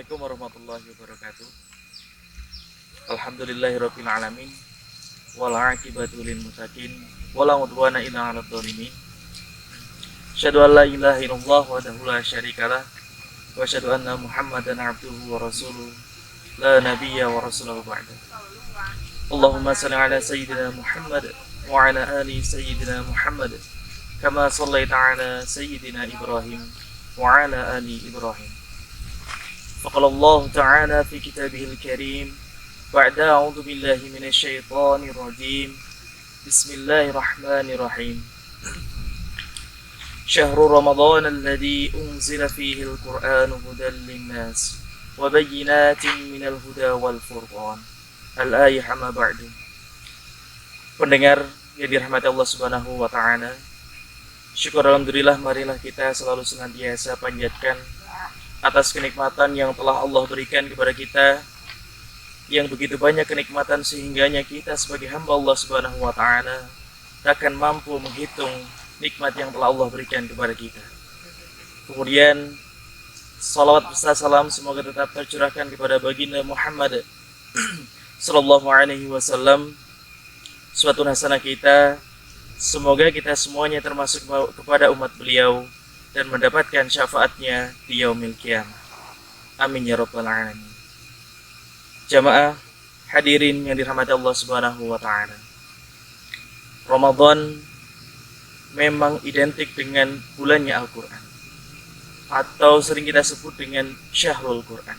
Assalamualaikum warahmatullahi wabarakatuh. Alhamdulillahirabbil alamin wal aqibatu lil muttaqin wala udwana illa 'alal zalimin. Asyhadu an la ilaha illallah wahdahu la syarikalah wa asyhadu anna Muhammadan 'abduhu wa rasuluh la nabiyya wa rasulahu ba'da. Allahumma shalli ala sayyidina Muhammad wa ala ali sayyidina Muhammad kama shallaita ala sayyidina Ibrahim wa ala ali Ibrahim. Faqala Allah Ta'ala fi kitabihil karim ba'da a'udzu billahi minasy syaithanir rajim. Bismillahirrahmanirrahim. Syahrul Ramadan alladzi unzila fihi al-Qur'anu hudan lin-nas wa bayyinatin minal huda wal furqan. Al-ayah amma ba'du. Pendengar yang dirahmati Allah Subhanahu wa taala, syukur alhamdulillah, marilah kita selalu senantiasa panjatkan atas kenikmatan yang telah Allah berikan kepada kita, yang begitu banyak kenikmatan sehingganya kita sebagai hamba Allah Subhanahu wa taala takkan mampu menghitung nikmat yang telah Allah berikan kepada kita. Kemudian salawat beserta salam semoga tetap tercurahkan kepada baginda Muhammad sallallahu alaihi wasallam, suatu hasanah kita. Semoga kita semuanya termasuk kepada umat beliau dan mendapatkan syafaatnya di yaumil qiyamah. Amin ya rabbal alamin. Jamaah hadirin yang dirahmati Allah Subhanahu wa taala. Ramadan memang identik dengan bulannya Al-Qur'an, atau sering kita sebut dengan Syahrul Qur'an.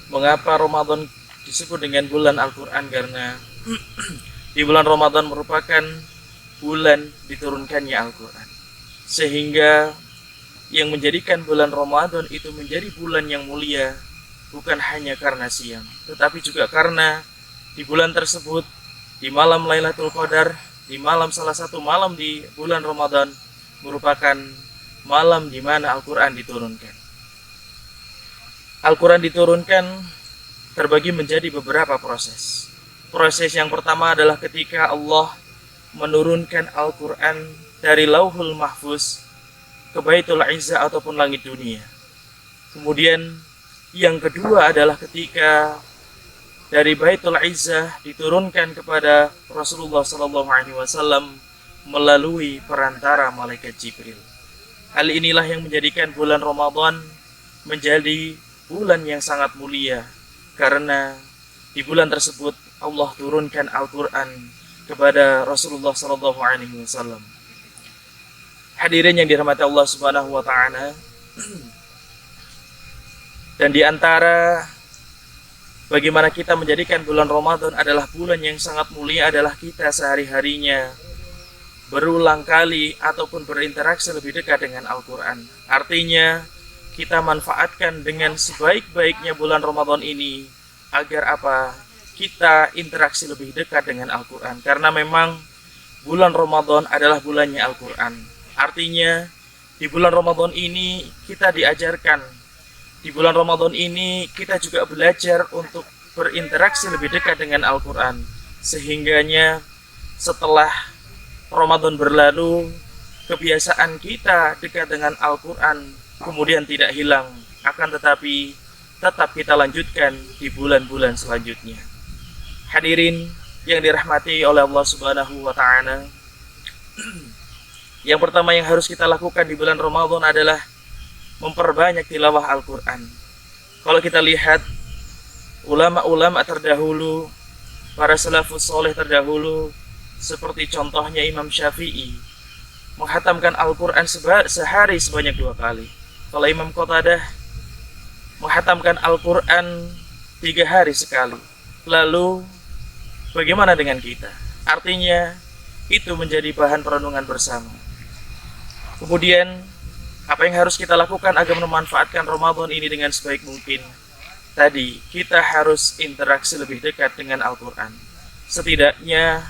Mengapa Ramadan disebut dengan bulan Al-Qur'an? Karena di bulan Ramadan merupakan bulan diturunkannya Al-Qur'an, sehingga yang menjadikan bulan Ramadan itu menjadi bulan yang mulia bukan hanya karena siang, tetapi juga karena di bulan tersebut, di malam Lailatul Qadar, di malam salah satu malam di bulan Ramadan, merupakan malam di mana Al-Quran diturunkan. Al-Quran diturunkan terbagi menjadi beberapa proses. Proses yang pertama adalah ketika Allah menurunkan Al-Quran dari Lauhul Mahfuz ke Baitul Izzah ataupun langit dunia. Kemudian yang kedua adalah ketika dari Baitul Izzah diturunkan kepada Rasulullah SAW melalui perantara malaikat Jibril. Hal inilah yang menjadikan bulan Ramadan menjadi bulan yang sangat mulia, karena di bulan tersebut Allah turunkan Al-Quran kepada Rasulullah SAW. Hadirin yang dirahmati Allah Subhanahu wa taala, dan di antara bagaimana kita menjadikan bulan Ramadan adalah bulan yang sangat mulia adalah kita sehari-harinya berulang kali ataupun berinteraksi lebih dekat dengan Al-Quran. Artinya kita manfaatkan dengan sebaik-baiknya bulan Ramadan ini agar apa? Kita interaksi lebih dekat dengan Al-Quran, karena memang bulan Ramadan adalah bulannya Al-Quran. Artinya di bulan Ramadan ini kita diajarkan, di bulan Ramadan ini kita juga belajar untuk berinteraksi lebih dekat dengan Al-Quran, sehingganya setelah Ramadan berlalu, kebiasaan kita dekat dengan Al-Quran kemudian tidak hilang, akan tetapi tetap kita lanjutkan di bulan-bulan selanjutnya. Hadirin yang dirahmati oleh Allah Subhanahu wa taala, yang pertama yang harus kita lakukan di bulan Ramadan adalah memperbanyak tilawah Al-Quran. Kalau kita lihat ulama-ulama terdahulu, para salafus soleh terdahulu, seperti contohnya Imam Syafi'i, menghatamkan Al-Quran sehari sebanyak 2 kali. Kalau Imam Qatadah menghatamkan Al-Quran 3 hari sekali. Lalu bagaimana dengan kita? Artinya itu menjadi bahan perenungan bersama. Kemudian apa yang harus kita lakukan agar memanfaatkan Ramadan ini dengan sebaik mungkin? Tadi, kita harus interaksi lebih dekat dengan Al-Quran. Setidaknya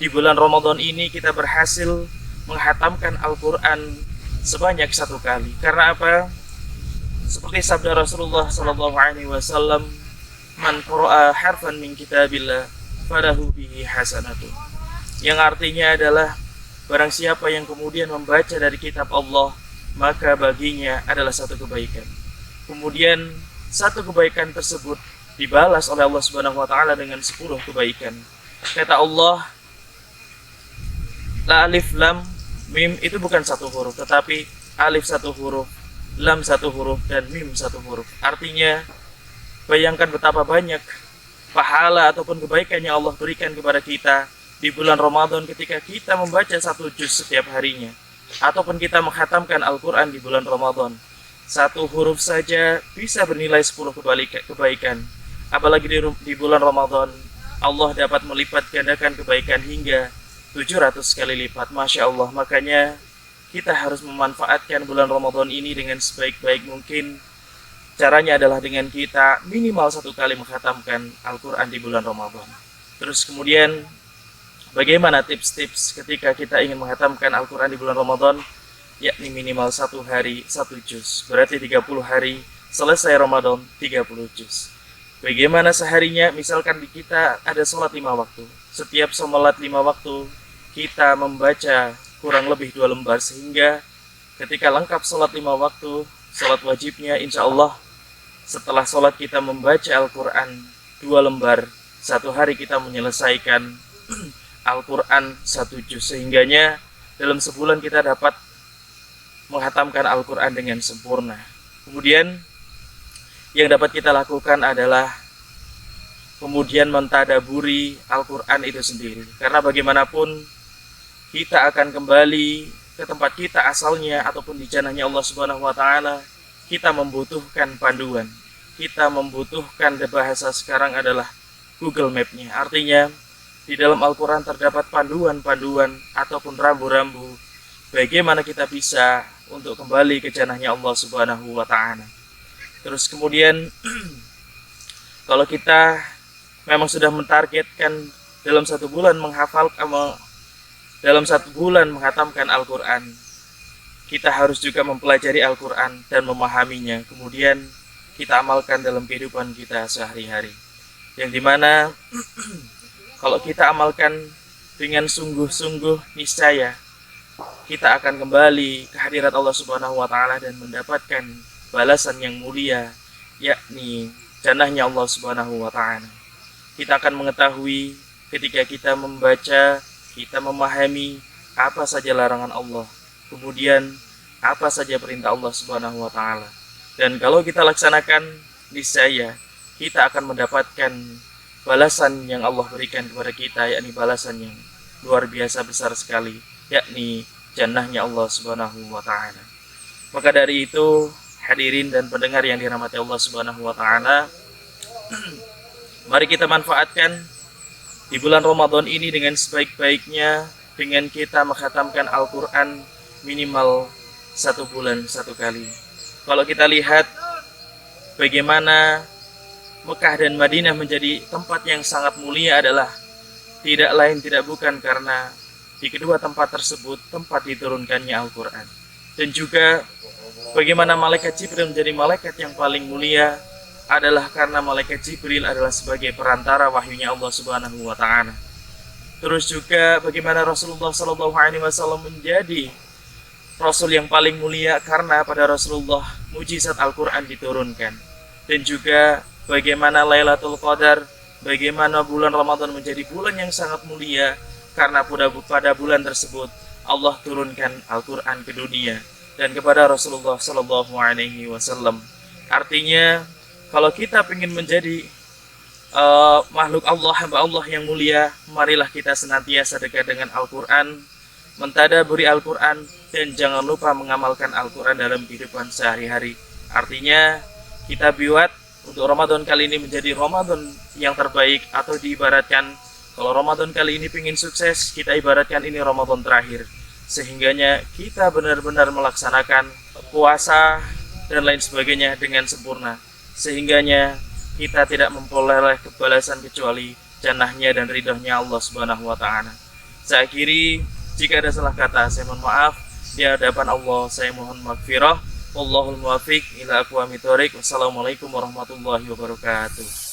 di bulan Ramadan ini kita berhasil menghatamkan Al-Quran sebanyak 1 kali. Karena apa? Seperti sabda Rasulullah SAW, "Man qara'a harfan min kitabillah falahu bihi hasanatun." Yang artinya adalah barang siapa yang kemudian membaca dari kitab Allah, maka baginya adalah satu kebaikan. Kemudian satu kebaikan tersebut dibalas oleh Allah Subhanahu wa taala dengan 10 kebaikan. Kata Allah, la alif lam mim itu bukan satu huruf, tetapi alif satu huruf, lam satu huruf, dan mim satu huruf. Artinya, bayangkan betapa banyak pahala ataupun kebaikan yang Allah berikan kepada kita di bulan Ramadan ketika kita membaca satu juz setiap harinya, ataupun kita menghatamkan Al-Quran di bulan Ramadan. Satu huruf saja bisa bernilai 10 kebaikan. Apalagi di bulan Ramadan, Allah dapat melipat gandakan kebaikan hingga 700 kali lipat. Masya Allah, makanya kita harus memanfaatkan bulan Ramadan ini dengan sebaik-baik mungkin. Caranya adalah dengan kita minimal 1 kali menghatamkan Al-Quran di bulan Ramadan. Terus kemudian, bagaimana tips-tips ketika kita ingin menghatamkan Al-Quran di bulan Ramadan? Yakni minimal 1 hari 1 juz. Berarti 30 hari selesai Ramadan 30 juz. Bagaimana seharinya? Misalkan di kita ada sholat 5 waktu. Setiap sholat 5 waktu kita membaca kurang lebih 2 lembar, sehingga ketika lengkap sholat 5 waktu, sholat wajibnya insya Allah setelah sholat kita membaca Al-Quran 2 lembar, 1 hari kita menyelesaikan Al-Quran 1 juz, sehingganya dalam sebulan kita dapat menghatamkan Al-Quran dengan sempurna. Kemudian yang dapat kita lakukan adalah kemudian mentadaburi Al-Quran itu sendiri. Karena bagaimanapun kita akan kembali ke tempat kita asalnya ataupun di janahnya Allah Subhanahu wa taala, kita membutuhkan panduan. Kita membutuhkan, bahasa sekarang adalah Google Map-nya. Artinya di dalam Al-Quran terdapat panduan-panduan ataupun rambu-rambu bagaimana kita bisa untuk kembali ke janahnya Allah Subhanahu wa taala. Terus kemudian kalau kita memang sudah mentargetkan dalam 1 bulan dalam 1 bulan menghatamkan Al-Quran, kita harus juga mempelajari Al-Quran dan memahaminya, kemudian kita amalkan dalam kehidupan kita sehari-hari. Yang dimana kalau kita amalkan dengan sungguh-sungguh, niscaya kita akan kembali ke hadirat Allah Subhanahu wa taala dan mendapatkan balasan yang mulia, yakni jannahnya Allah Subhanahu wa taala. Kita akan mengetahui ketika kita membaca, kita memahami apa saja larangan Allah, kemudian apa saja perintah Allah Subhanahu wa taala. Dan kalau kita laksanakan, niscaya kita akan mendapatkan balasan yang Allah berikan kepada kita, yakni balasan yang luar biasa besar sekali, yakni jannahnya Allah Subhanahu wa taala. Maka dari itu, hadirin dan pendengar yang dirahmati Allah Subhanahu wa taala, mari kita manfaatkan di bulan Ramadan ini dengan sebaik-baiknya, dengan kita menghatamkan Al-Quran minimal 1 bulan 1 kali. Kalau kita lihat bagaimana Mekah dan Madinah menjadi tempat yang sangat mulia adalah tidak lain tidak bukan karena di kedua tempat tersebut tempat diturunkannya Al-Quran. Dan juga bagaimana malaikat Jibril menjadi malaikat yang paling mulia adalah karena malaikat Jibril adalah sebagai perantara wahyunya Allah Subhanahu wa taala. Terus juga bagaimana Rasulullah SAW menjadi Rasul yang paling mulia karena pada Rasulullah mujizat Al-Quran diturunkan. Dan juga bagaimana Lailatul Qadar, bagaimana bulan Ramadan menjadi bulan yang sangat mulia karena pada bulan tersebut Allah turunkan Al-Quran ke dunia dan kepada Rasulullah SAW. Artinya, kalau kita ingin menjadi makhluk Allah, hamba Allah yang mulia, marilah kita senantiasa dekat dengan Al-Quran, mentadaburi Al-Quran, dan jangan lupa mengamalkan Al-Quran dalam kehidupan sehari-hari. Artinya, kita buat untuk Ramadan kali ini menjadi Ramadan yang terbaik, atau diibaratkan kalau Ramadan kali ini ingin sukses, kita ibaratkan ini Ramadan terakhir. Sehingganya kita benar-benar melaksanakan puasa dan lain sebagainya dengan sempurna. Sehingganya kita tidak memperoleh kebalasan kecuali jannahnya dan ridhonya Allah Subhanahu wa taala. Saya akhiri, jika ada salah kata saya mohon maaf. Di hadapan Allah saya mohon maghfirah. Wallahul muwaffiq ila aqwamit thoriq. Wassalamualaikum warahmatullahi wabarakatuh.